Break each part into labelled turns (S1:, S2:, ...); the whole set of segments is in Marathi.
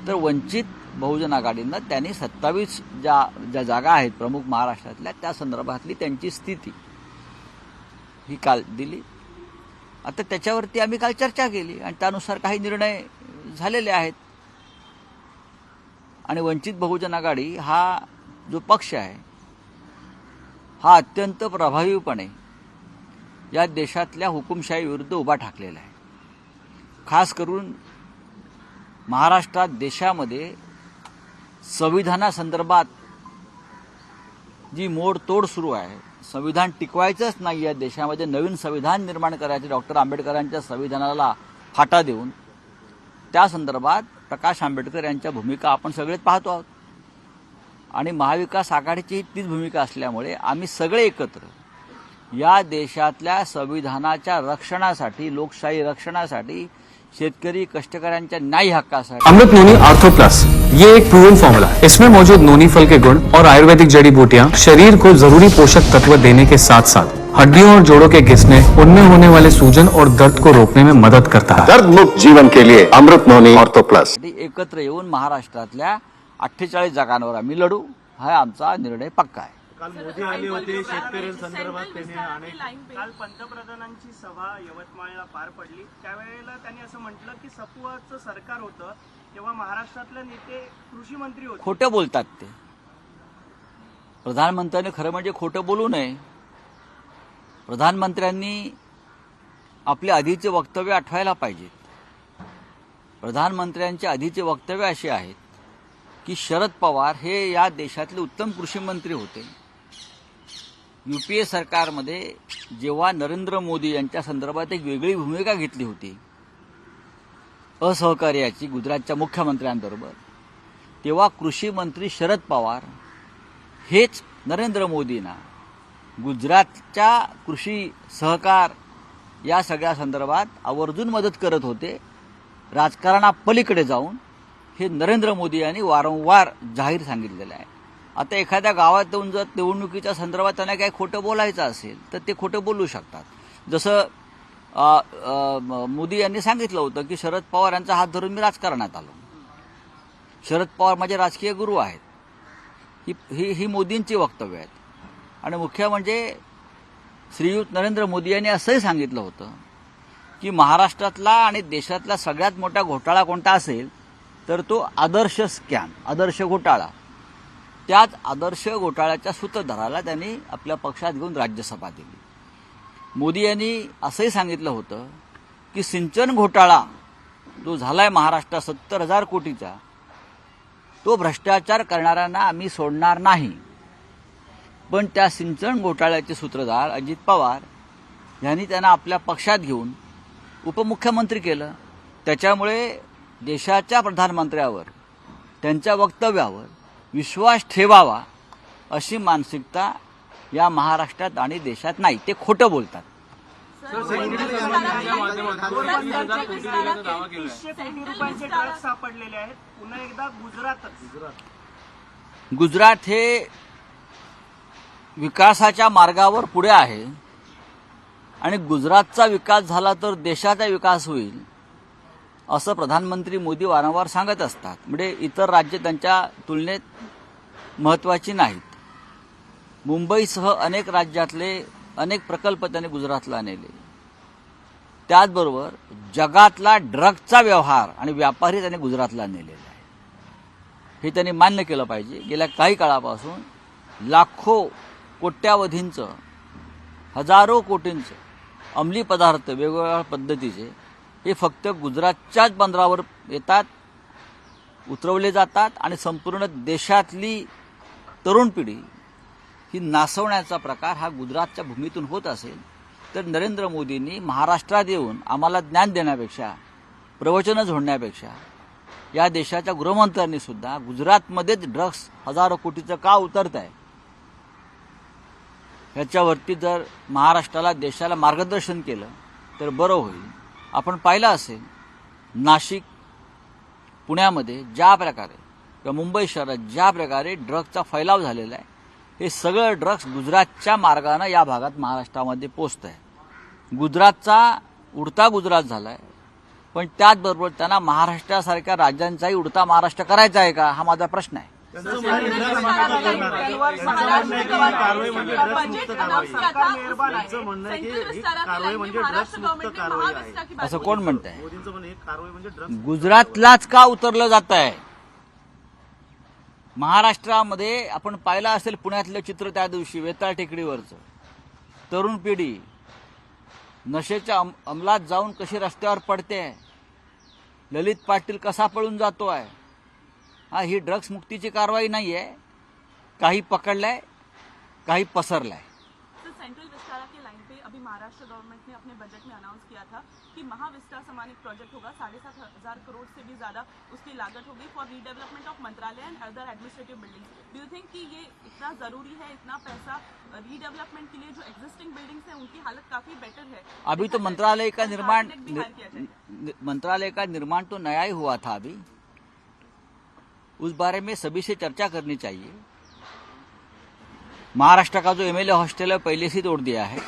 S1: तर वंचित बहुजन आघाडीनं त्यांनी 27 ज्या जागा आहेत प्रमुख महाराष्ट्रातल्या त्या संदर्भातली त्यांची स्थिती ही काल दिली. आता त्याच्यावरती आम्ही काल चर्चा केली आणि त्यानुसार काही निर्णय झालेले आहेत. आणि वंचित बहुजन आघाडी हा जो पक्ष आहे हा अत्यंत प्रभावीपणे या देशातल्या हुकुमशाही विरुद्ध उभा ठाकलेला आहे. खास करून महाराष्ट्रात देशामध्ये संविधानासंदर्भात जी मोडतोड सुरू आहे, संविधान टिकवायचंच नाही या देशामध्ये, नवीन संविधान निर्माण करायचे डॉक्टर आंबेडकरांच्या संविधानाला फाटा देऊन, त्या संदर्भात प्रकाश आंबेडकर यांच्या भूमिका आपण सगळेच पाहतो आहोत. आणि महाविकास आघाडीची तीच भूमिका असल्यामुळे आम्ही सगळे एकत्र या देशातल्या संविधानाच्या रक्षणासाठी, लोकशाही रक्षणासाठी, शेतकरी कष्टकऱ्यांच्या न्याय हक्कासाठी
S2: अमृत नोनी आर्थो प्लस ये एक प्रूवन फॉर्मूला है। इसमें मौजूद नोनी फल के गुण और आयुर्वेदिक जड़ी बूटियां शरीर को जरूरी पोषक तत्व देने के साथ साथ हड्डियों और जोड़ों के घिसने, उनमें होने वाले सूजन और दर्द को रोकने में मदद करता है।
S3: दर्द मुक्त जीवन के लिए अमृत नोनी आर्थो प्लस।
S1: एकत्र येऊन महाराष्ट्रातल्या 48 जागांवर आम्ही लढू, हा आमचा निर्णय पक्का आहे.
S4: काल मोदी आले होते, शेतकऱ्यांसंदर्भात त्यांनी काल पंतप्रधानांची सभा यवतमाळला पार पडली. त्यावेळेला त्यांनी असं म्हटलं की सपुआचं सरकार होतं तेव्हा महाराष्ट्रातले नेते कृषी मंत्री होते.
S1: खोटं बोलतात ते. प्रधानमंत्र्यांनी खरं म्हणजे खोटं बोलू नये. प्रधानमंत्र्यांनी आपले आधीचे वक्तव्य आठवायला पाहिजेत. प्रधानमंत्र्यांचे आधीचे वक्तव्य असे आहेत की शरद पवार हे या देशातले उत्तम कृषी मंत्री होते. यूपीए सरकारमध्ये जेव्हा नरेंद्र मोदी यांच्या संदर्भात एक वेगळी भूमिका घेतली होती असहकार्याची गुजरातच्या मुख्यमंत्र्यांबरोबर, तेव्हा कृषी मंत्री शरद पवार हेच नरेंद्र मोदींना गुजरातच्या कृषी सहकार या सगळ्या संदर्भात आवर्जून मदत करत होते. राजकारणापलीकडे जाऊन हे नरेंद्र मोदी यांनी वारंवार जाहीर सांगितलेलं आहे. आता एखाद्या गावात येऊन जर निवडणुकीच्या संदर्भात त्यांना काही खोटं बोलायचं असेल तर ते खोटं बोलू शकतात. जसं मोदी यांनी सांगितलं होतं की शरद पवार यांचा हात धरून मी राजकारणात आलो. शरद पवार माझे राजकीय गुरु आहेत. ही मोदींची वक्तव्य आहेत. आणि मुख्य म्हणजे श्रीयुत नरेंद्र मोदी यांनी असंही सांगितलं होतं की महाराष्ट्रातला आणि देशातला सगळ्यात मोठा घोटाळा कोणता असेल तर तो आदर्श स्कॅम, आदर्श घोटाळा. त्याच आदर्श घोटाळ्याच्या सूत्रधाराला त्यांनी आपल्या पक्षात घेऊन राज्यसभा दिली. मोदी यांनी असंही सांगितलं होतं की सिंचन घोटाळा जो झालाय महाराष्ट्रात 70,000 कोटीचा, तो भ्रष्टाचार करणाऱ्यांना आम्ही सोडणार नाही. पण त्या सिंचन घोटाळ्याचे सूत्रधार अजित पवार यांनी त्यांना आपल्या पक्षात घेऊन उपमुख्यमंत्री केलं. त्याच्यामुळे देशाच्या प्रधानमंत्र्यावर, त्यांच्या वक्तव्यावर विश्वास ठेवावा अशी मानसिकता या महाराष्ट्रात आणि देशात नाही. ते खोटं बोलतात.
S4: 2,200 कोटी रुपयांचे ड्रग्ज सापडलेले आहेत. पुन्हा एकदा
S1: गुजरात हे विकासाच्या मार्गावर पुढे आहे आणि गुजरातचा विकास झाला तर देशाचा विकास होईल असं प्रधानमंत्री मोदी वारंवार सांगत असतात. म्हणजे इतर राज्य त्यांच्या तुलनेत महत्त्वाची नाहीत. मुंबईसह अनेक राज्यातले अनेक प्रकल्प त्यांनी गुजरातला नेले. त्याचबरोबर जगातला ड्रग्जचा व्यवहार आणि व्यापारी त्यांनी गुजरातला नेलेला आहे. हे त्यांनी मान्य केलं पाहिजे. गेल्या काही काळापासून लाखो कोट्यावधींचं, हजारो कोटींचं अंमली पदार्थ वेगवेगळ्या पद्धतीचे हे फक्त गुजरातच्याच बंदरावर येतात, उतरवले जातात आणि संपूर्ण देशातली तरुण पिढी ही नासवण्याचा प्रकार हा गुजरातच्या भूमीतून होत असेल तर नरेंद्र मोदींनी महाराष्ट्रात येऊन आम्हाला ज्ञान देण्यापेक्षा, प्रवचनं झोडण्यापेक्षा या देशाच्या गृहमंत्र्यांनी सुद्धा गुजरातमध्येच ड्रग्ज हजारो कोटीचं का उतरत आहे ह्याच्यावरती जर महाराष्ट्राला, देशाला मार्गदर्शन केलं तर बरं होईल. आपण पाहिलं असेल नाशिक, पुण्यामध्ये ज्या प्रकारे किंवा मुंबई शहरात ज्या प्रकारे ड्रग्जचा फैलाव झालेला आहे, हे सगळं ड्रग्ज गुजरातच्या मार्गानं या भागात महाराष्ट्रामध्ये पोचत आहे. गुजरातचा उडता गुजरात झाला आहे, पण त्याचबरोबर त्यांना महाराष्ट्रासारख्या राज्यांचाही उडता महाराष्ट्र करायचा आहे का, हा माझा प्रश्न आहे. असं कोण म्हणतंय? गुजरातलाच का उतरलं जात आहे? महाराष्ट्रामध्ये आपण पाहिलं असेल पुण्यातलं चित्र त्या दिवशी वेताळ टेकडीवरचं. तरुण पिढी नशेच्या अंमलात जाऊन कशी रस्त्यावर पडते, ललित पाटील कसा पळून जातो आहे. हा, ही ड्रग्स मुक्तीची कारवाई नाही आहे. काही पकडलाय, काही पसरलाय.
S5: सेंट्रल विस्तारा के लाइन पे अभी महाराष्ट्र गवर्नमेंट ने अपने बजट में अनाउंस किया था कि महाविस्तार समान एक प्रोजेक्ट होगा, 7,500 करोड़ से भी ज्यादा उसकी लागत होगी फॉर रीडेवलपमेंट ऑफ मंत्रालय end other administrative buildings. Do you think कि ये इतना जरूरी है, इतना पैसा रीडेवलपमेंट के लिए? जो एग्जिस्टिंग बिल्डिंग्स है उनकी हालत काफी बेटर है.
S1: अभी तो मंत्रालय का निर्माण तो नया ही हुआ था. अभी उस बारे में सभी से चर्चा करनी चाहिए. महाराष्ट्र का जो एमएलए हॉस्टल है पहले से तोड़ दिया है.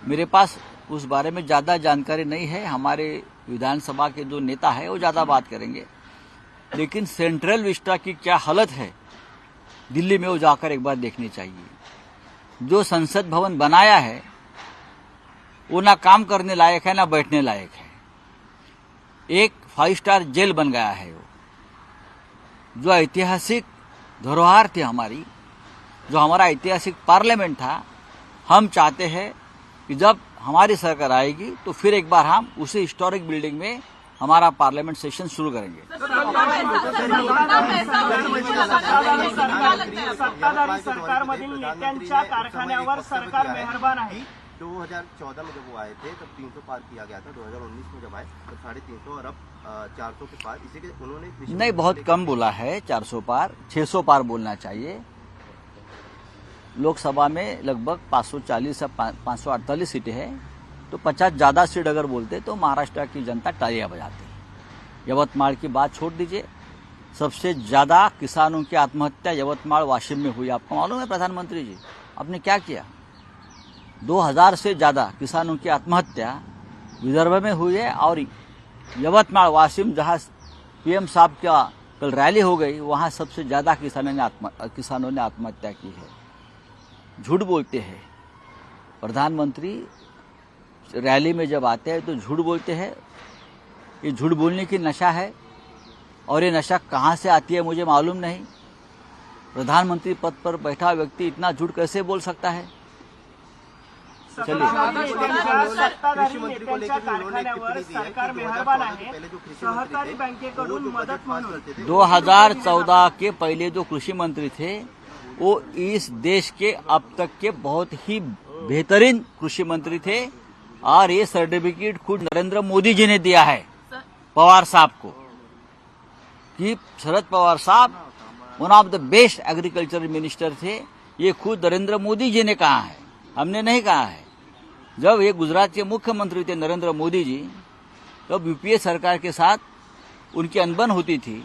S1: मेरे पास उस बारे में ज्यादा जानकारी नहीं है. हमारे विधानसभा के जो नेता है वो ज्यादा बात करेंगे. लेकिन सेंट्रल विस्टा की क्या हालत है दिल्ली में, वो जाकर एक बार देखनी चाहिए. जो संसद भवन बनाया है वो ना काम करने लायक है ना बैठने लायक है. एक 5 स्टार जेल बन गया है. वो जो ऐतिहासिक धरोहर थी हमारी, जो हमारा ऐतिहासिक पार्लियामेंट था, हम चाहते हैं कि जब हमारी सरकार आएगी तो फिर एक बार हम उसी हिस्टोरिक बिल्डिंग में हमारा पार्लियामेंट सेशन शुरू करेंगे.
S4: सत्ताधारी सरकारमधील नेत्यांच्या कारखान्यावर सरकार मेहरबान आहे.
S6: 2014 में जब वो आए थे तब 300 पार किया गया था. 2019 में जब आए तो 350 और अब 400 के पार. इसी के उन्होंने
S1: नहीं, बहुत कम बोला है 400 पार. 600 पार बोलना चाहिए. लोकसभा में लगभग 540 या 548 सीटें हैं, तो 50 ज्यादा सीट अगर बोलते तो महाराष्ट्र की जनता तालियां बजाती. यवतमाल की बात छोड़ दीजिए. सबसे ज्यादा किसानों की आत्महत्या यवतमाल वाशिम में हुई. आपको मालूम है प्रधानमंत्री जी आपने क्या किया? 2000 से ज्यादा किसानों की आत्महत्या विदर्भ में हुई है. और यवतमाल वाशिम जहां पीएम साहब का कल रैली हो गई, वहां सबसे ज्यादा किसानों ने आत्महत्या की है. झूठ बोलते हैं प्रधानमंत्री. रैली में जब आते हैं तो झूठ बोलते हैं. ये झूठ बोलने की नशा है, और ये नशा कहाँ से आती है मुझे मालूम नहीं. प्रधानमंत्री पद पर बैठा व्यक्ति इतना झूठ कैसे बोल सकता है?
S4: सत्ताधारी नेत्यांच्या कारखान्यावर सरकार मेहरबान आहे. सहकारी बँकेकडून मदत म्हणून
S1: 2014 के पहले जो कृषि मंत्री थे वो इस देश के अब तक के बहुत ही बेहतरीन कृषि मंत्री थे. और ये सर्टिफिकेट खुद नरेंद्र मोदी जी ने दिया है पवार साहब को, कि शरद पवार साहब one of the best agriculture minister थे. ये खुद नरेंद्र मोदी जी ने कहा है, हमने नहीं कहा है. जब ये गुजरात के मुख्यमंत्री थे नरेंद्र मोदी जी, तब यूपीए सरकार के साथ उनकी अनबन होती थी,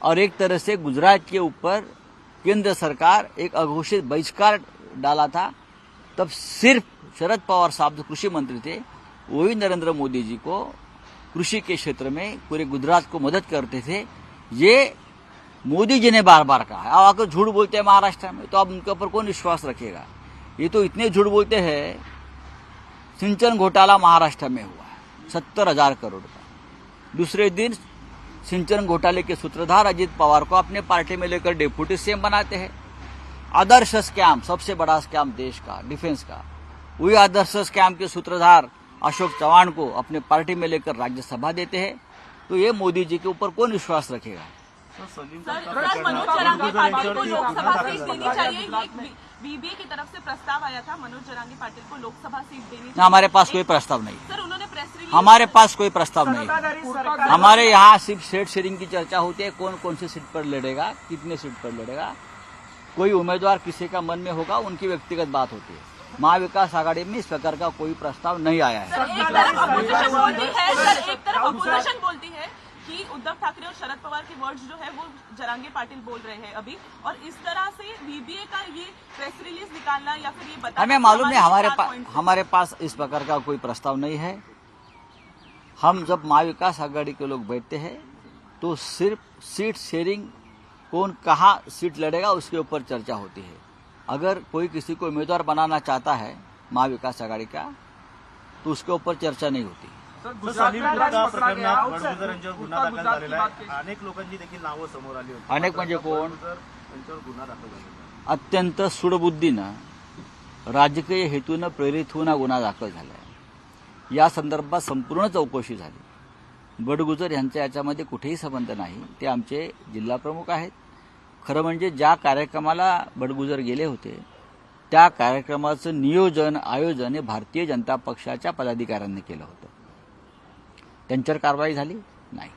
S1: और एक तरह से गुजरात के ऊपर केंद्र सरकार एक अघोषित बहिष्कार डाला था. तब सिर्फ शरद पवार साहब जो कृषि मंत्री थे वही नरेंद्र मोदी जी को कृषि के क्षेत्र में पूरे गुजरात को मदद करते थे. ये मोदी जी ने बार बार कहा है. अब आकर झूठ बोलते हैं महाराष्ट्र में, तो अब उनके ऊपर कौन विश्वास रखेगा? ये तो इतने झूठ बोलते हैं. सिंचन घोटाला महाराष्ट्र में हुआ है 70,000 करोड़ का. दूसरे दिन सिंचन घोटाले के सूत्रधार अजित पवार को अपने पार्टी में लेकर डेप्यूटी सीएम बनाते हैं. आदर्श स्कैम, सबसे बड़ा स्कैम देश का, डिफेंस का, वही आदर्श स्कैम के सूत्रधार अशोक चव्हाण को अपने पार्टी में लेकर राज्यसभा देते हैं. तो ये मोदी जी के ऊपर कौन विश्वास रखेगा?
S5: सर, मनोज जरांगे पाटिल को लोकसभा सीट देनी चाहिए. बीबीए की तरफ से प्रस्ताव आया था मनोज जरांगे पाटिल को लोकसभा सीट देनी चाहिए.
S1: हमारे पास कोई प्रस्ताव नहीं.
S5: सर, उन्होंने प्रेस रिलीज,
S1: हमारे पास कोई प्रस्ताव नहीं.
S4: सत्ताधारी सरकार
S1: हमारे यहाँ सिर्फ सीट शेयरिंग की चर्चा होती है. कौन कौन सी सीट पर लड़ेगा, कितने सीट पर लड़ेगा, कोई उम्मीदवार किसी का मन में होगा, उनकी व्यक्तिगत बात होती है. महाविकास आघाड़ी में इस प्रकार का कोई प्रस्ताव नहीं आया है.
S5: एक तरफ अपोजिशन बोलती है कि उद्धव ठाकरे और शरद पवार के वर्ड्स जो है वो जरांगे पाटिल बोल रहे हैं अभी, और इस तरह से बीबीए का ये प्रेस रिलीज निकालना या फिर ये बताना,
S1: हमें मालूम है हमारे पास इस प्रकार का कोई प्रस्ताव नहीं है. हम जब महाविकास आघाड़ी के लोग बैठते हैं तो सिर्फ सीट शेयरिंग, कौन कहाँ सीट लड़ेगा उसके ऊपर चर्चा होती है। अगर कोई किसी को उम्मीदवार बनाना चाहता है महाविकास आघाड़ी का तो उसके ऊपर चर्चा नहीं होती।
S4: सनी गुप्ता प्रकरणात बडगुजर यांच्यावर गुन्हा दाखल झालेला आहे। अनेक लोकांची देखील नावं समोर आली होती।
S1: अनेक म्हणजे कोण?
S4: त्यांच्यावर गुन्हा दाखल झालेला आहे।
S1: अत्यंत सूडबुद्धीनं राजकीय हेतूनं प्रेरित होऊन हा गुन्हा दाखल झाला आहे। या संदर्भात संपूर्ण चौकशी झाली। बडगुजर यांच्या याच्यामध्ये कुठेही संबंध नाही, ते आमचे जिल्हा प्रमुख आहेत। खरं म्हणजे ज्या कार्यक्रमाला बडगुजर गेले होते त्या कार्यक्रमाचं नियोजन आयोजन हे भारतीय जनता पक्षाच्या पदाधिकाऱ्यांनी केलं होतं। त्यांच्यावर कारवाई झाली नाही।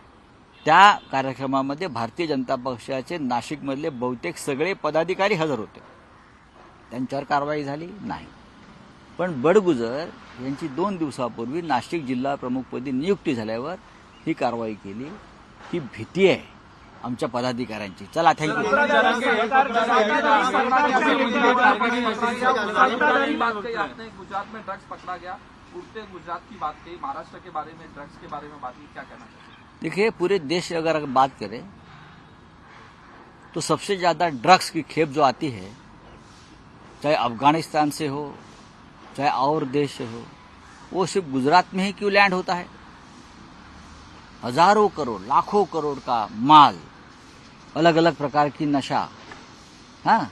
S1: त्या कार्यक्रमामध्ये भारतीय जनता पक्षाचे नाशिकमधले बहुतेक सगळे पदाधिकारी हजर होते, त्यांच्यावर कारवाई झाली नाही। पण बडगुजर यांची 2 दिवसापूर्वी नाशिक जिल्हा प्रमुखपदी नियुक्ती झाल्यावर ही कारवाई केली। ही भीती आहे आमच्या पदाधिकाऱ्यांची। चला, थँक्यू।
S7: गुजरात में ड्रग्स पकड़ा गया, पूरे गुजरात की बात कही, महाराष्ट्र के बारे में ड्रग्स के बारे में बात की, क्या कहना चाहिए?
S1: देखिए, पूरे देश अगर बात करें तो सबसे ज्यादा ड्रग्स की खेप जो आती है, चाहे अफगानिस्तान से हो चाहे और देश से हो, वो सिर्फ गुजरात में ही क्यों लैंड होता है? हजारों करोड़ लाखों करोड़ का माल, अलग अलग प्रकार की नशा, हाँ,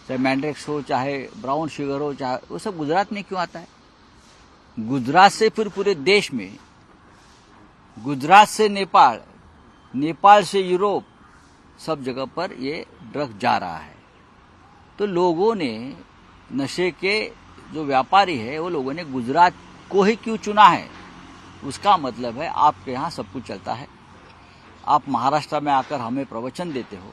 S1: चाहे मैंड्रेक्स हो चाहे ब्राउन शुगर हो, चाहे वो सब गुजरात में क्यों आता है? गुजरात से फिर पूरे देश में, गुजरात से नेपाल, नेपाल से यूरोप, सब जगह पर ये ड्रग जा रहा है। तो लोगों ने, नशे के जो व्यापारी है वो लोगों ने गुजरात को ही क्यों चुना है? उसका मतलब है आपके यहाँ सब कुछ चलता है। आप महाराष्ट्र में आकर हमें प्रवचन देते हो,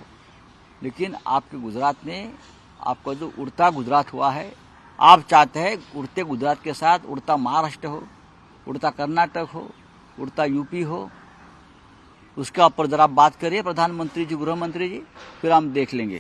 S1: लेकिन आपके गुजरात में आपका जो उड़ता गुजरात हुआ है, आप चाहते हैं उड़ते गुजरात के साथ उड़ता महाराष्ट्र हो, उड़ता कर्नाटक हो, उड़ता यूपी हो। उसका ऊपर जरा बात करिए प्रधानमंत्री जी, गृह मंत्री जी, फिर हम देख लेंगे।